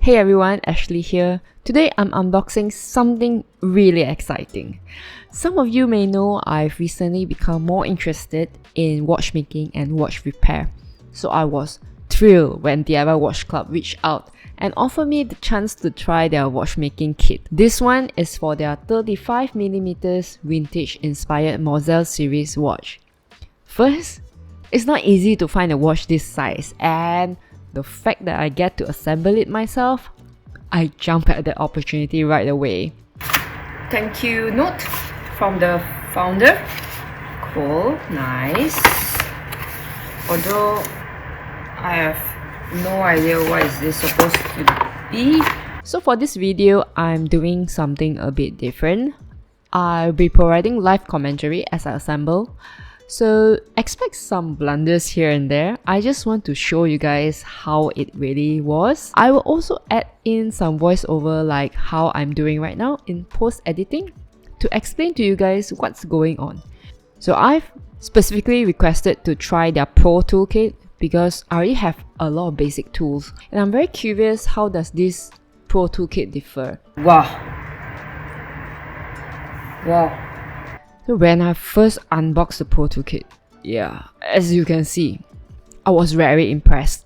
Hey everyone, Ashley here. Today I'm unboxing something really exciting. Some of you may know I've recently become more interested in watchmaking and watch repair. So I was thrilled when DIY Watch Club reached out and offered me the chance to try their watchmaking kit. This one is for their 35mm vintage inspired Mosel series watch. First, it's not easy to find a watch this size, and the fact that I get to assemble it myself, I jump at the opportunity right away. Thank you note from the founder. Cool, nice. Although I have no idea what is this supposed to be. So for this video, I'm doing something a bit different. I'll be providing live commentary as I assemble. So expect some blunders here and there. I just want to show you guys how it really was. I will also add in some voiceover like how I'm doing right now in post-editing to explain to you guys what's going on. So I've specifically requested to try their Pro Toolkit because I already have a lot of basic tools. And I'm very curious, how does this Pro Toolkit differ? Wow. So when I first unboxed the Pro Toolkit, as you can see, I was very impressed.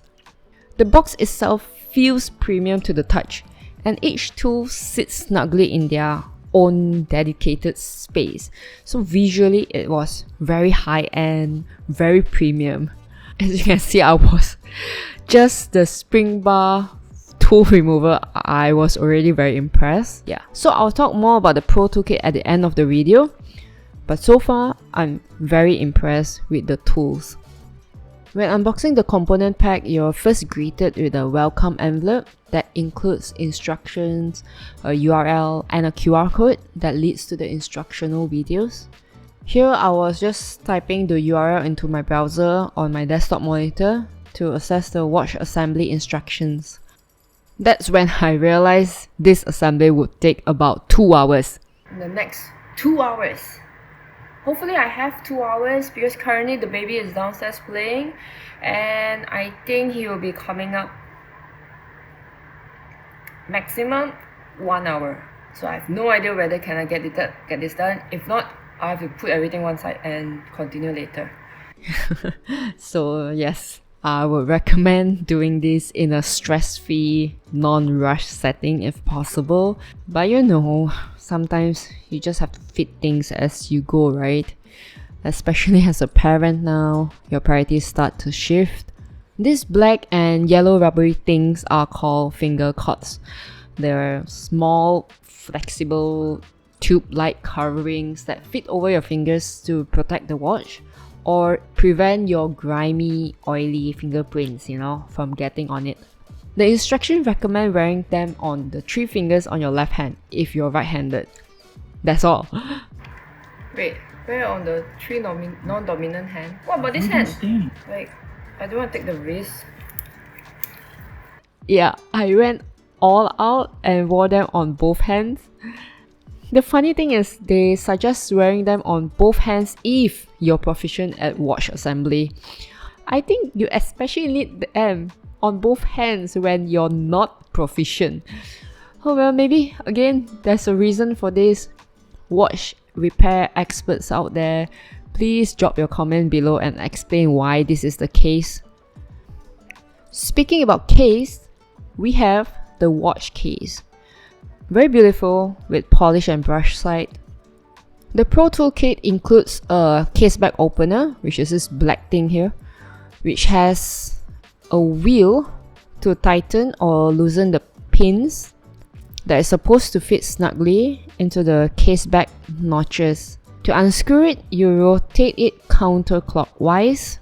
The box itself feels premium to the touch, and each tool sits snugly in their own dedicated space. So visually it was very high-end, very premium. As you can see, I was just the spring bar tool remover, I was already very impressed. So I'll talk more about the Pro Toolkit at the end of the video. But so far, I'm very impressed with the tools. When unboxing the component pack, you're first greeted with a welcome envelope that includes instructions, a URL, and a QR code that leads to the instructional videos. Here, I was just typing the URL into my browser on my desktop monitor to access the watch assembly instructions. That's when I realized this assembly would take about 2 hours. In the next 2 hours. Hopefully I have 2 hours because currently the baby is downstairs playing and I think he will be coming up maximum 1 hour. So I have no idea whether can I get this done. If not, I have to put everything one side and continue later. So yes, I would recommend doing this in a stress-free, non-rush setting if possible. But you know, sometimes you just have to fit things as you go, right? Especially as a parent now, your priorities start to shift. These black and yellow rubbery things are called finger cords. They're small, flexible, tube-like coverings that fit over your fingers to protect the watch or prevent your grimy, oily fingerprints, from getting on it. The instructions recommend wearing them on the 3 fingers on your left hand if you're right-handed. That's all. Wait, wear on the 3 non-dominant hand. What about this hand? Like, I don't want to take the risk. Yeah, I went all out and wore them on both hands. The funny thing is, they suggest wearing them on both hands if you're proficient at watch assembly. I think you especially need them on both hands when you're not proficient. Oh well, maybe again, there's a reason for this. Watch repair experts out there, please drop your comment below and explain why this is the case. Speaking about case, we have the watch case. Very beautiful with polish and brush side. The Pro Toolkit includes a case back opener, which is this black thing here, which has a wheel to tighten or loosen the pins that is supposed to fit snugly into the case back notches. To unscrew it, you rotate it counterclockwise,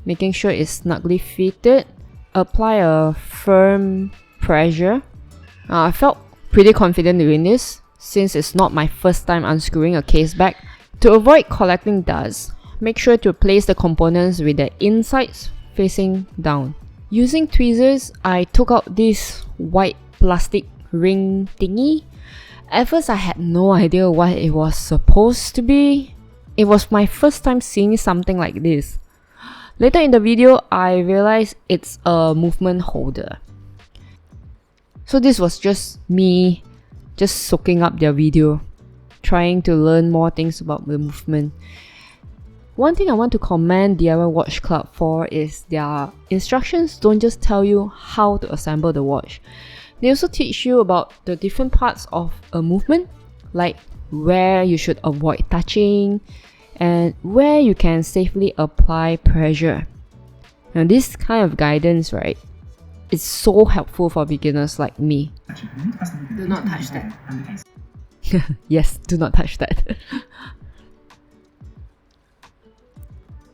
making sure it's snugly fitted. Apply a firm pressure. I felt pretty confident doing this since it's not my first time unscrewing a case back. To avoid collecting dust, make sure to place the components with the insides facing down. Using tweezers, I took out this white plastic ring thingy. At first I had no idea what it was supposed to be. It was my first time seeing something like this. Later in the video, I realized it's a movement holder. So this was just me just soaking up their video, trying to learn more things about the movement. One thing I want to commend DIY Watch Club for is their instructions don't just tell you how to assemble the watch. They also teach you about the different parts of a movement, like where you should avoid touching and where you can safely apply pressure. Now this kind of guidance, right, is so helpful for beginners like me. Do not touch that. Yes, do not touch that.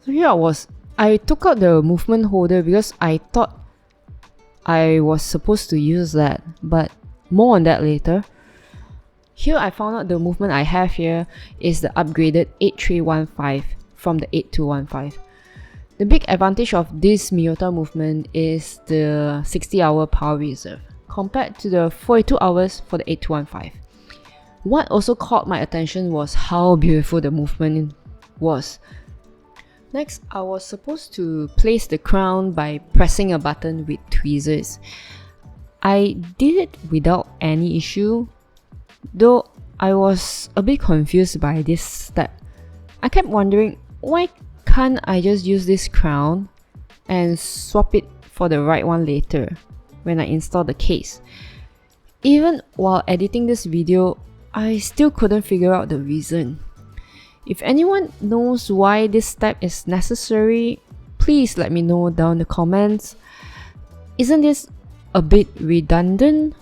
So here I took out the movement holder because I thought I was supposed to use that, but more on that later. Here I found out the movement I have here is the upgraded 8315 from the 8215. The big advantage of this Miyota movement is the 60-hour power reserve compared to the 42 hours for the 8215. What also caught my attention was how beautiful the movement was. Next, I was supposed to place the crown by pressing a button with tweezers. I did it without any issue, though I was a bit confused by this step. I kept wondering, why can't I just use this crown and swap it for the right one later when I install the case? Even while editing this video, I still couldn't figure out the reason. If anyone knows why this step is necessary, please let me know down in the comments. Isn't this a bit redundant?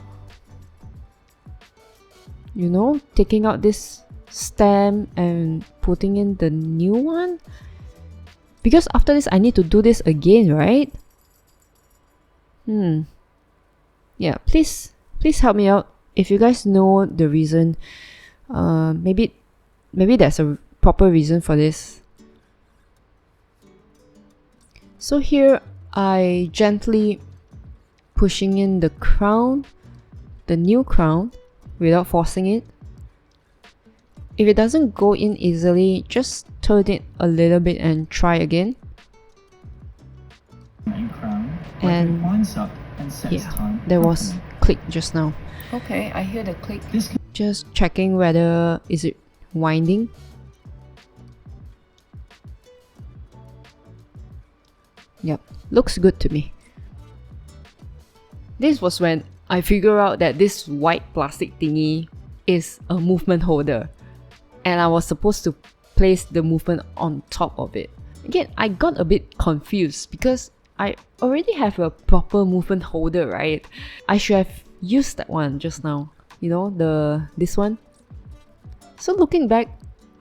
You know, taking out this stem and putting in the new one? Because after this, I need to do this again, right? Yeah, please help me out. If you guys know the reason, maybe there's a proper reason for this. So here, I gently pushing in the crown, the new crown, without forcing it. If it doesn't go in easily, just turn it a little bit and try again. And yeah, there was click just now. Okay, I hear the click. Just checking whether is it winding. Yep, looks good to me. This was when I figured out that this white plastic thingy is a movement holder, and I was supposed to place the movement on top of it. Again, I got a bit confused because I already have a proper movement holder, right? I should have used that one just now. You know, this one. So looking back,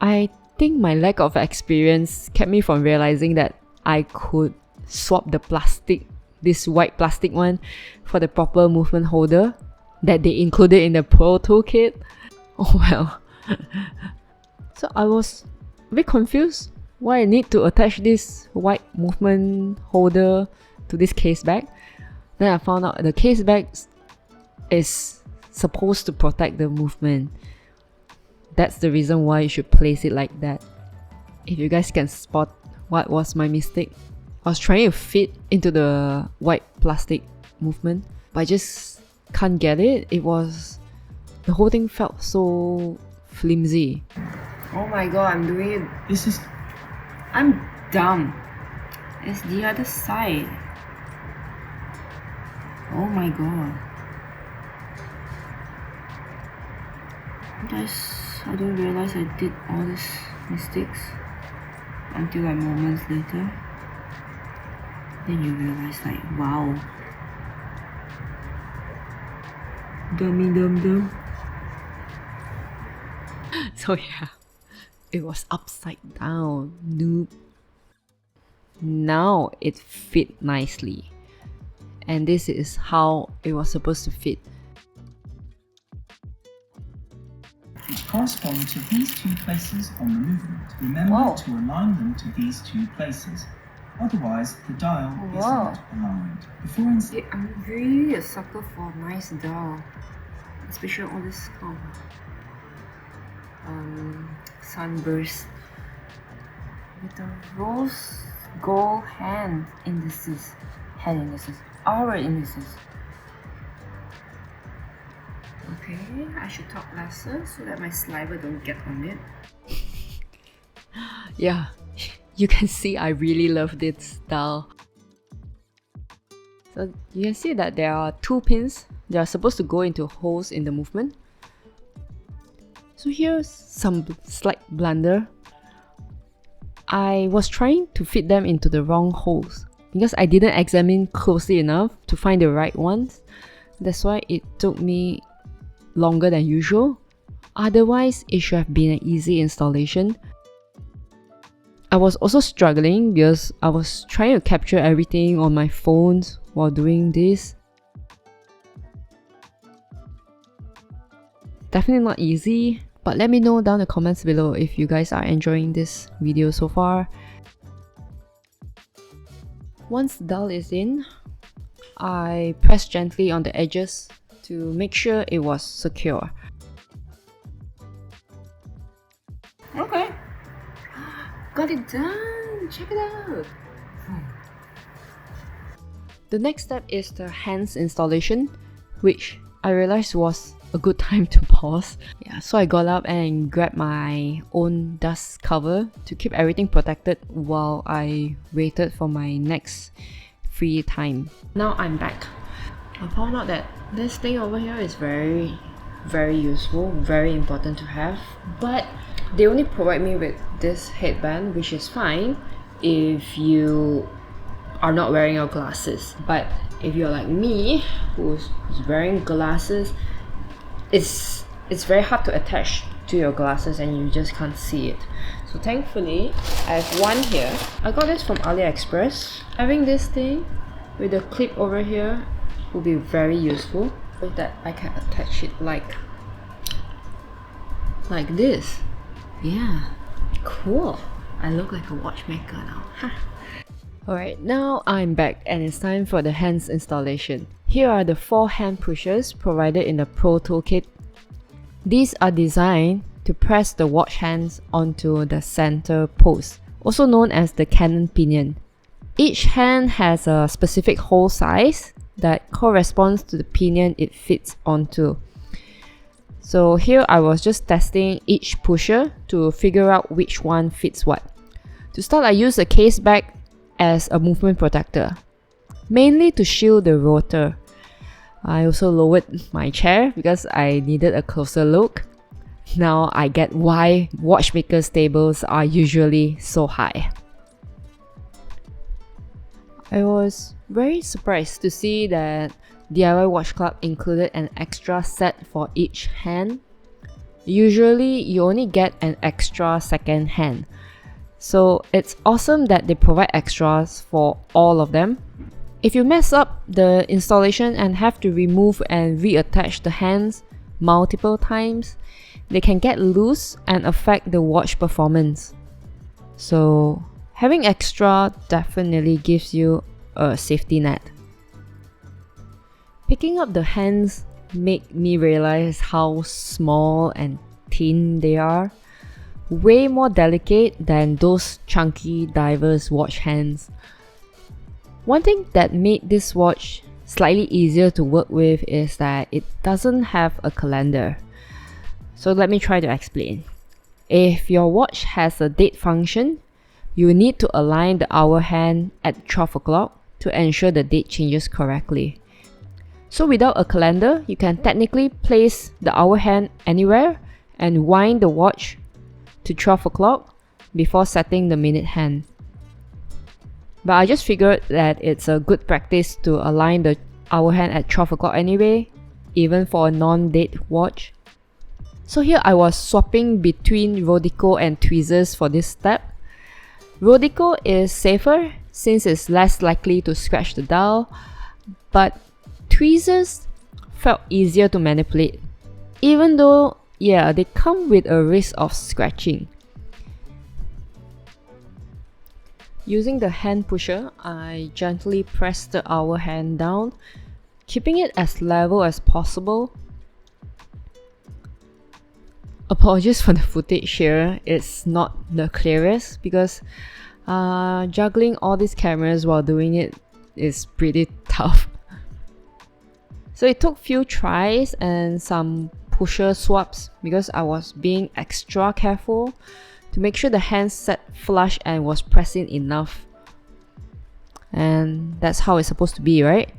I think my lack of experience kept me from realizing that I could swap the plastic, this white plastic one, for the proper movement holder that they included in the Pro toolkit. Oh well. So I was a bit confused why I need to attach this white movement holder to this case bag. Then I found out the case bag is supposed to protect the movement. That's the reason why you should place it like that. If you guys can spot what was my mistake, I was trying to fit into the white plastic movement, but I just can't get it. The whole thing felt so flimsy. Oh my god, I'm doing it. I'm dumb. It's the other side. Oh my god. I didn't realize I did all these mistakes until like moments later. Then you realize like, wow. Dummy dum dum. So yeah, it was upside down. Noob. Now it fit nicely. And this is how it was supposed to fit. Which correspond to these two places on the movement. Remember to align them to these two places. Otherwise, the dial is not aligned. I'm really a sucker for a nice dial, especially all this kind of sunburst with the rose gold hand indices, hour indices. Okay, I should talk lesser so that my saliva don't get on it. Yeah, you can see I really love this style. So you can see that there are two pins. They are supposed to go into holes in the movement. So here's some slight blunder. I was trying to fit them into the wrong holes because I didn't examine closely enough to find the right ones. That's why it took me longer than usual. Otherwise, it should have been an easy installation. I was also struggling because I was trying to capture everything on my phone while doing this. Definitely not easy, but let me know down in the comments below if you guys are enjoying this video so far. Once the dowel is in, I press gently on the edges to make sure it was secure. Okay, got it done! Check it out! The next step is the hands installation, which I realized was a good time to pause. Yeah, so I got up and grabbed my own dust cover to keep everything protected while I waited for my next free time. Now I'm back. I found out that this thing over here is very useful, very important to have, but they only provide me with this headband, which is fine if you are not wearing your glasses. But if you're like me, who's wearing glasses, it's very hard to attach to your glasses and you just can't see it. So thankfully, I have one here. I got this from AliExpress. Having this thing with a clip over here will be very useful, so that I can attach it like this. Yeah, cool. I look like a watchmaker now. Alright, now I'm back and it's time for the hands installation. Here are the 4 hand pushers provided in the Pro Toolkit. These are designed to press the watch hands onto the center post, also known as the cannon pinion. Each hand has a specific hole size that corresponds to the pinion it fits onto. So here I was just testing each pusher to figure out which one fits what. To start, I used a case back as a movement protector, mainly to shield the rotor. I also lowered my chair because I needed a closer look. Now I get why watchmakers' tables are usually so high. I was very surprised to see that DIY Watch Club included an extra set for each hand. Usually you only get an extra second hand. So it's awesome that they provide extras for all of them. If you mess up the installation and have to remove and reattach the hands multiple times, they can get loose and affect the watch performance. So having extra definitely gives you a safety net. Picking up the hands made me realize how small and thin they are. Way more delicate than those chunky divers watch hands. One thing that made this watch slightly easier to work with is that it doesn't have a calendar. So let me try to explain. If your watch has a date function, you need to align the hour hand at 12 o'clock to ensure the date changes correctly. So without a calendar, you can technically place the hour hand anywhere and wind the watch to 12 o'clock before setting the minute hand. But I just figured that it's a good practice to align the hour hand at 12 o'clock anyway, even for a non-date watch. So here I was swapping between Rodico and tweezers for this step. Rodico is safer since it's less likely to scratch the dial, but tweezers felt easier to manipulate, even though, yeah, they come with a risk of scratching. Using the hand pusher, I gently press the hour hand down, keeping it as level as possible. Apologies for the footage here, it's not the clearest because juggling all these cameras while doing it is pretty tough. So it took few tries and some pusher swaps because I was being extra careful to make sure the hand sat flush and was pressing enough. And that's how it's supposed to be, right?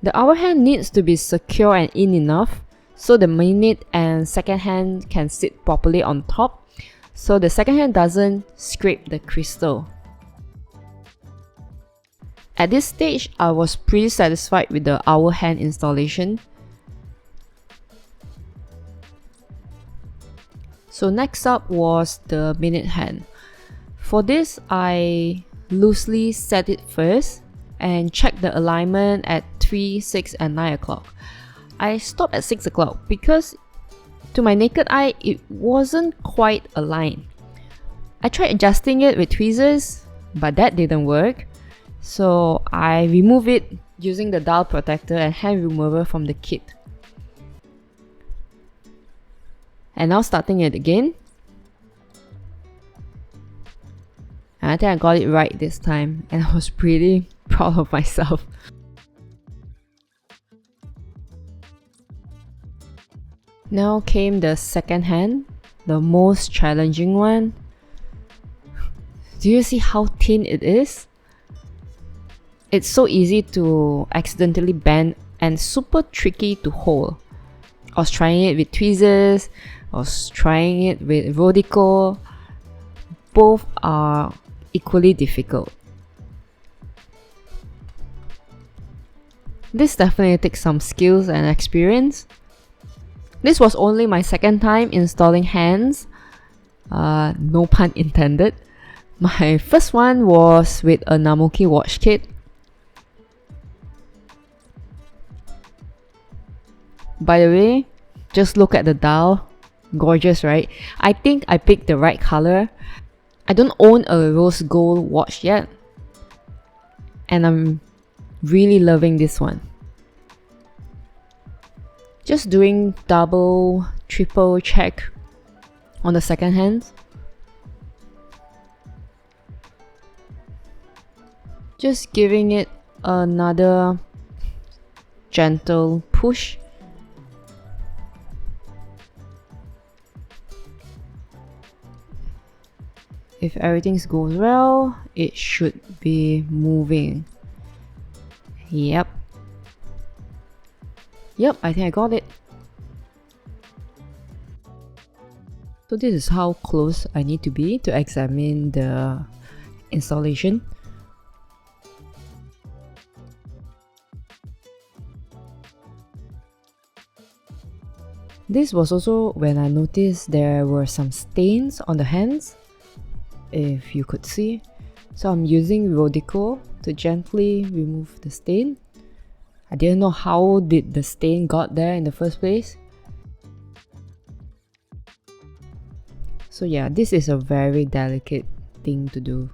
The hour hand needs to be secure and in enough so the minute and second hand can sit properly on top, so the second hand doesn't scrape the crystal. At this stage, I was pretty satisfied with the hour hand installation. So next up was the minute hand. For this, I loosely set it first and check the alignment at 3, 6 and 9 o'clock. I stopped at 6 o'clock because to my naked eye it wasn't quite aligned. I tried adjusting it with tweezers, but that didn't work. So I removed it using the dial protector and hand remover from the kit. And now starting it again. And I think I got it right this time, and I was pretty proud of myself. Now came the second hand, the most challenging one. Do you see how thin it is? It's so easy to accidentally bend and super tricky to hold. I was trying it with tweezers, I was trying it with Rodico. Both are equally difficult. This definitely takes some skills and experience. This was only my second time installing hands, no pun intended. My first one was with a Namoki watch kit. By the way, just look at the dial. Gorgeous, right? I think I picked the right color. I don't own a rose gold watch yet, and I'm really loving this one. Just doing double, triple check on the second hand. Just giving it another gentle push. If everything goes well, it should be moving. Yep, I think I got it. So this is how close I need to be to examine the installation. This was also when I noticed there were some stains on the hands, if you could see. So I'm using Rodico to gently remove the stain. I didn't know how did the stain got there in the first place. So yeah, this is a very delicate thing to do.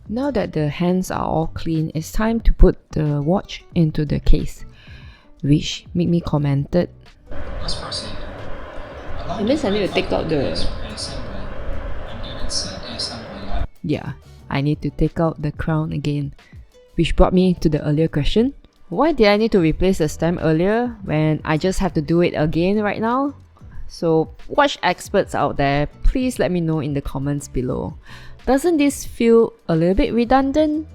Now that the hands are all clean, it's time to put the watch into the case, which made me commented. It means I need to take out the... Yeah, I need to take out the crown again. Which brought me to the earlier question. Why did I need to replace the stem earlier when I just have to do it again right now? So watch experts out there, please let me know in the comments below. Doesn't this feel a little bit redundant?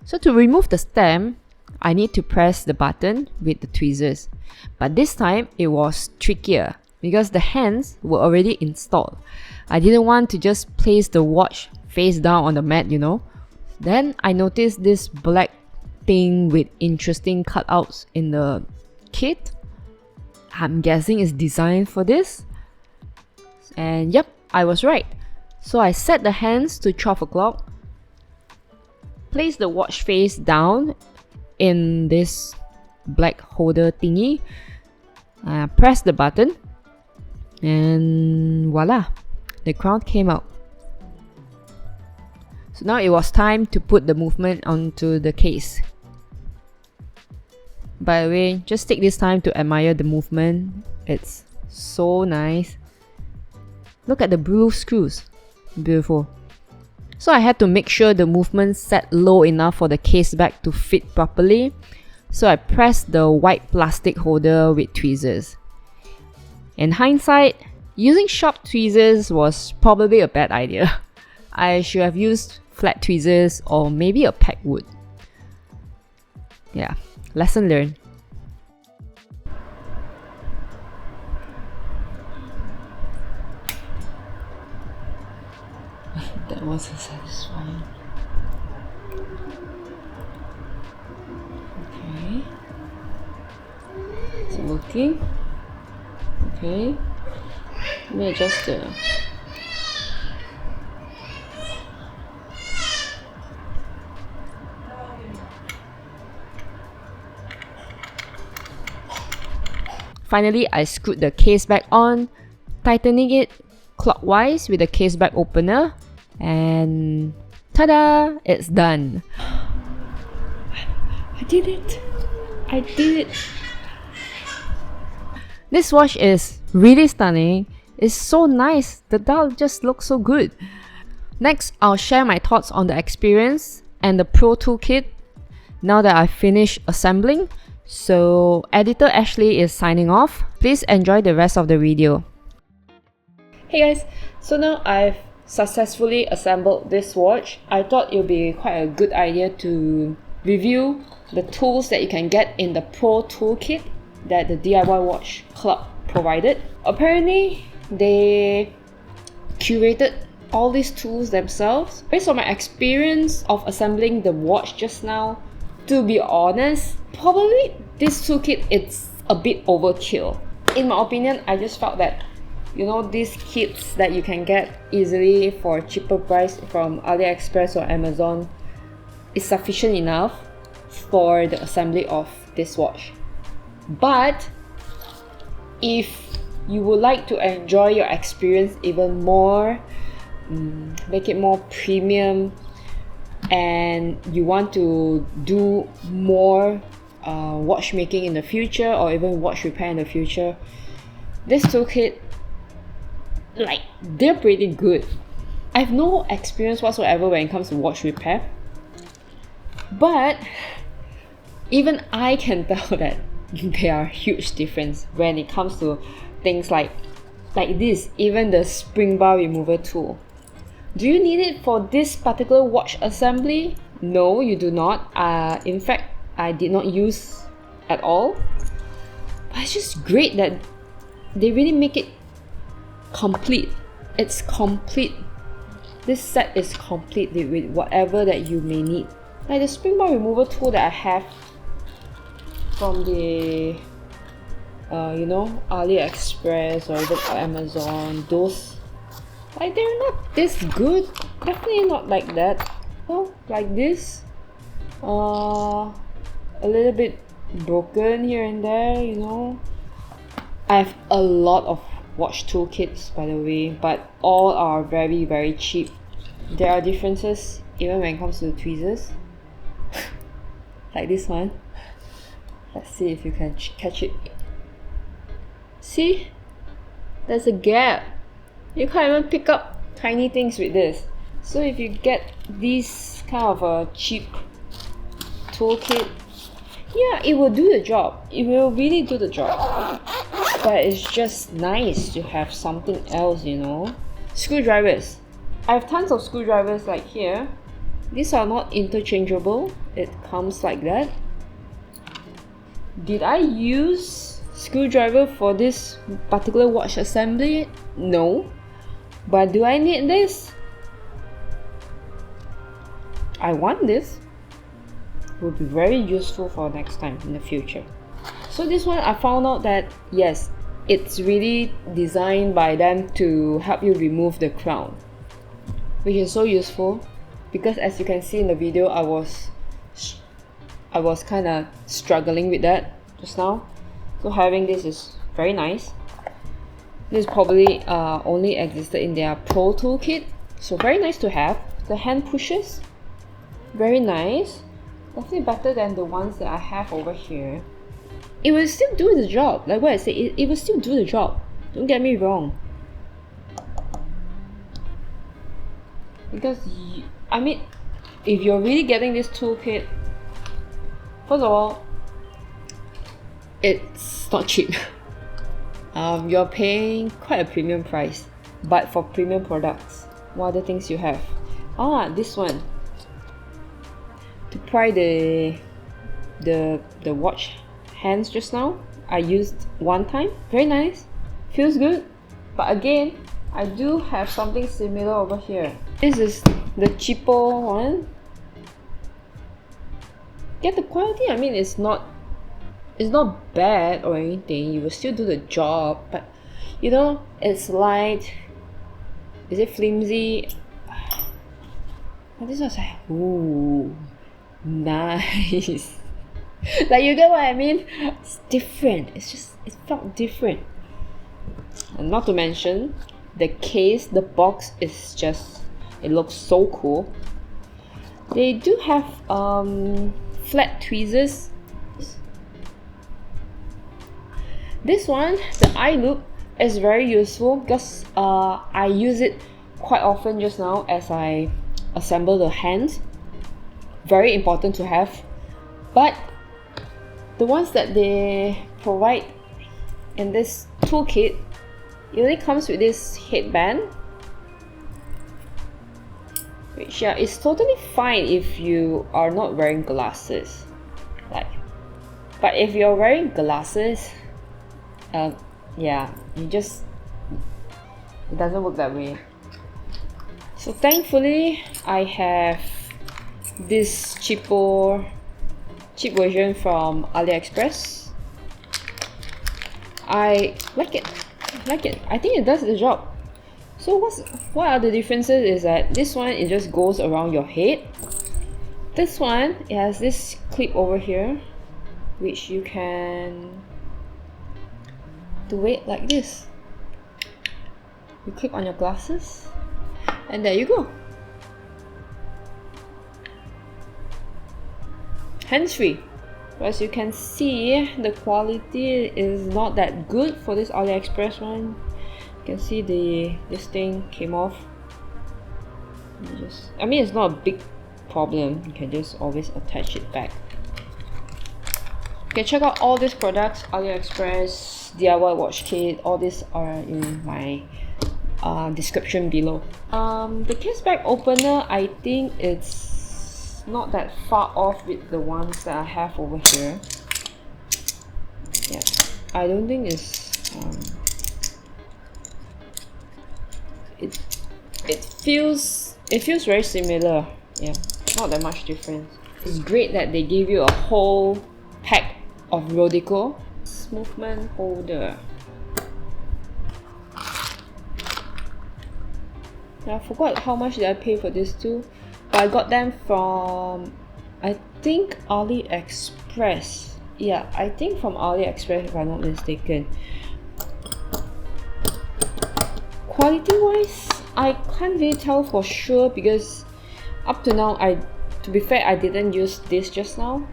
So to remove the stem, I need to press the button with the tweezers. But this time it was trickier because the hands were already installed. I didn't want to just place the watch face down on the mat, you know. Then I noticed this black thing with interesting cutouts in the kit. I'm guessing it's designed for this. And yep, I was right. So I set the hands to 12 o'clock. Place the watch face down in this black holder thingy. Press the button. And voila, the crown came out. So now it was time to put the movement onto the case. By the way, just take this time to admire the movement. It's so nice. Look at the blue screws. Beautiful. So I had to make sure the movement set low enough for the case back to fit properly. So I pressed the white plastic holder with tweezers. In hindsight, using sharp tweezers was probably a bad idea. I should have used flat tweezers or maybe a pegwood. Yeah, lesson learned. That wasn't satisfying. Okay. It's working. Okay. Let me adjust the... Finally, I screwed the case back on, tightening it clockwise with the case back opener, and ta-da! It's done. I did it! I did it! This watch is really stunning. It's so nice. The dial just looks so good. Next, I'll share my thoughts on the experience and the Pro Toolkit now that I've finished assembling. So, editor Ashley is signing off. Please enjoy the rest of the video. Hey guys, so now I've successfully assembled this watch. I thought it would be quite a good idea to review the tools that you can get in the Pro Toolkit that the DIY Watch Club provided. Apparently, they curated all these tools themselves. Based on my experience of assembling the watch just now, to be honest, probably this toolkit is a bit overkill. In my opinion, I just felt that, you know, these kits that you can get easily for a cheaper price from AliExpress or Amazon is sufficient enough for the assembly of this watch. But if you would like to enjoy your experience even more, make it more premium, and you want to do more watchmaking in the future or even watch repair in the future, this toolkit, like, they're pretty good. I have no experience whatsoever when it comes to watch repair, but even I can tell that there are huge difference when it comes to things like this, even the spring bar remover tool. Do you need it for this particular watch assembly? No, you do not. In fact, I did not use at all. But it's just great that they really make it complete. It's complete. This set is complete with whatever that you may need. Like the spring bar remover tool that I have from the AliExpress or even Amazon, those, like, they're not this good. Definitely not like that. Oh, like this. A little bit broken here and there, you know. I have a lot of watch toolkits, by the way, but all are very, very cheap. There are differences even when it comes to the tweezers. Like this one. Let's see if you can catch it. See? There's a gap. You can't even pick up tiny things with this. So if you get this kind of a cheap toolkit, yeah, it will do the job. It will really do the job. But it's just nice to have something else, you know. Screwdrivers. I have tons of screwdrivers like here. These are not interchangeable. It comes like that. Did I use screwdriver for this particular watch assembly? No. But do I need this? I want this. It would be very useful for next time in the future. So this one, I found out that yes, it's really designed by them to help you remove the crown, which is so useful because as you can see in the video, I was kind of struggling with that just now. So having this is very nice. This probably only existed in their Pro Toolkit, so very nice to have. The hand pushes, very nice. Definitely better than the ones that I have over here. It will still do the job. Like what I said, it will still do the job. Don't get me wrong. because I mean, if you're really getting this toolkit, first of all, it's not cheap. You're paying quite a premium price, but for premium products, what other things you have? This one, to pry the watch hands just now, I used one time. Very nice, feels good. But again, I do have something similar over here. This is the cheaper one. Get the quality, I mean, it's not bad or anything. You will still do the job, but you know, it's light. Is it flimsy? This was like, ooh, nice. Like, you get what I mean? It's different. It felt different. And not to mention, the case, the box is just, it looks so cool. They do have flat tweezers. This one, the eye loop, is very useful because I use it quite often just now as I assemble the hands. Very important to have. But the ones that they provide in this toolkit, it only comes with this headband, which is totally fine if you are not wearing glasses. But if you're wearing glasses, yeah, it doesn't work that way. So thankfully, I have this cheap version from AliExpress. I like it. I think it does the job. So what are the differences is that this one, it just goes around your head. This one, it has this clip over here, which you can do it like this. You clip on your glasses, and there you go. Hands-free. As you can see, the quality is not that good for this AliExpress one. You can see this thing came off. I mean, it's not a big problem. You can just always attach it back. You can check out all these products, AliExpress, DIY watch kit. All these are in my description below. The case back opener, I think it's not that far off with the ones that I have over here. Yeah, I don't think it's it feels very similar. Yeah, not that much difference. It's great that they give you a whole pack of Rodico movement holder. I forgot how much did I pay for this too, but I got them from, I think, AliExpress. Yeah, I think from AliExpress if I'm not mistaken. Quality wise, I can't really tell for sure because up to now, to be fair, I didn't use this just now.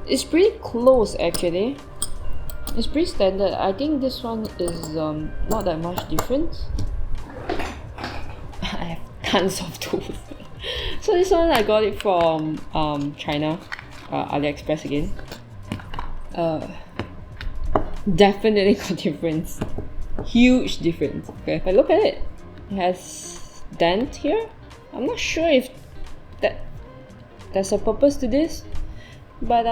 It's pretty close actually. It's pretty standard. I think this one is not that much difference. I have tons of tools. So this one I got it from China, AliExpress again. Definitely got difference. Huge difference. Okay, but look at it. It has dent here. I'm not sure if there's a purpose to this. But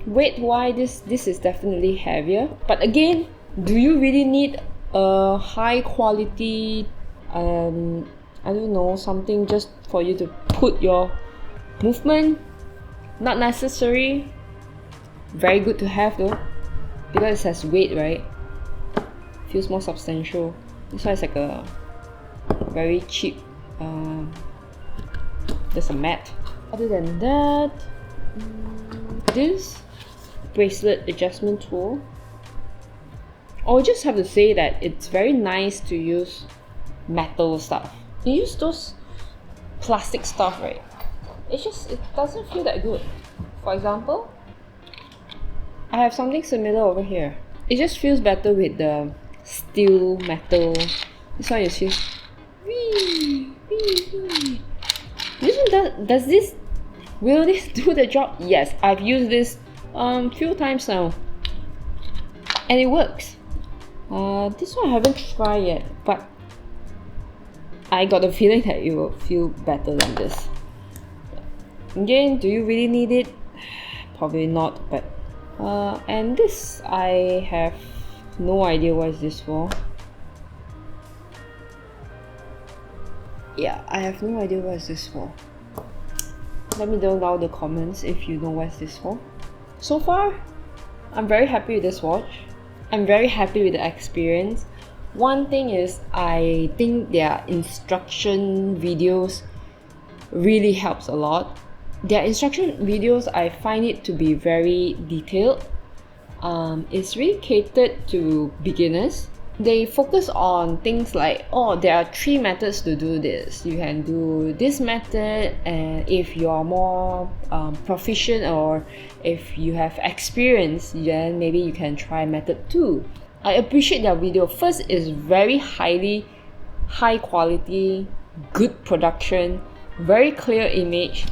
weight wise, this is definitely heavier. But again, do you really need a high quality I don't know, something just for you to put your movement? Not necessary. Very good to have though, because it has weight, right? Feels more substantial. This one is like a very cheap there's a mat. Other than that, this bracelet adjustment tool, I'll just have to say that it's very nice to use metal stuff. You use those plastic stuff, right? It doesn't feel that good. For example, I have something similar over here. It just feels better with the steel metal. This one is does this, will this do the job? Yes, I've used this few times now, and it works. This one I haven't tried yet, but I got the feeling that it will feel better than this. Again, do you really need it? Probably not, but and this I have no idea what is this for. Yeah, I have no idea what is this for. Let me know down in the comments if you know what is this for. So far, I'm very happy with this watch. I'm very happy with the experience. One thing is, I think their instruction videos really helps a lot. Their instruction videos, I find it to be very detailed. It's really catered to beginners. They focus on things like, oh, there are 3 methods to do this. You can do this method, and if you are more proficient, or if you have experience, then maybe you can try method 2. I appreciate their video. First is very high quality, good production, very clear image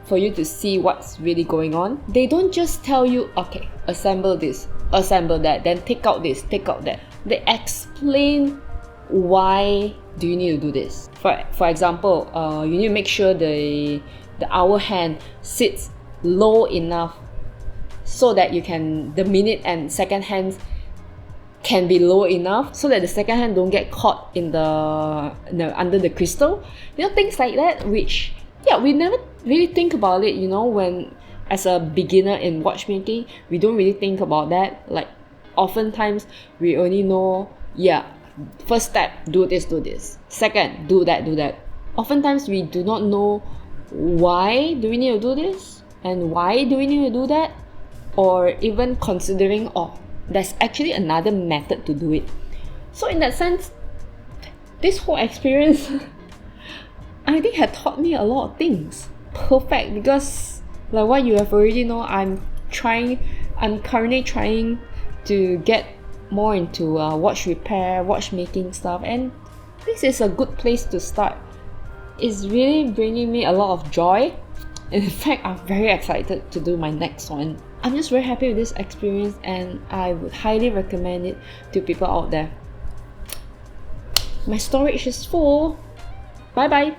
for you to see what's really going on. They don't just tell you, okay, assemble this, assemble that, then take out this, take out that. They explain why do you need to do this. For example, you need to make sure the hour hand sits low enough so that you can, the minute and second hands can be low enough so that the second hand don't get caught in the under the crystal. You know, things like that, which, yeah, we never really think about it, you know, when as a beginner in watchmaking, we don't really think about that. Like, oftentimes we only know, yeah, first step, do this, second, do that. Oftentimes we do not know why do we need to do this and why do we need to do that, or even considering, oh, there's actually another method to do it. So in that sense, this whole experience I think had taught me a lot of things. Perfect, because like what you have already know, I'm currently trying to get more into watch repair, watchmaking stuff, and this is a good place to start. It's really bringing me a lot of joy. In fact, I'm very excited to do my next one. I'm just very happy with this experience, and I would highly recommend it to people out there. My storage is full. Bye bye.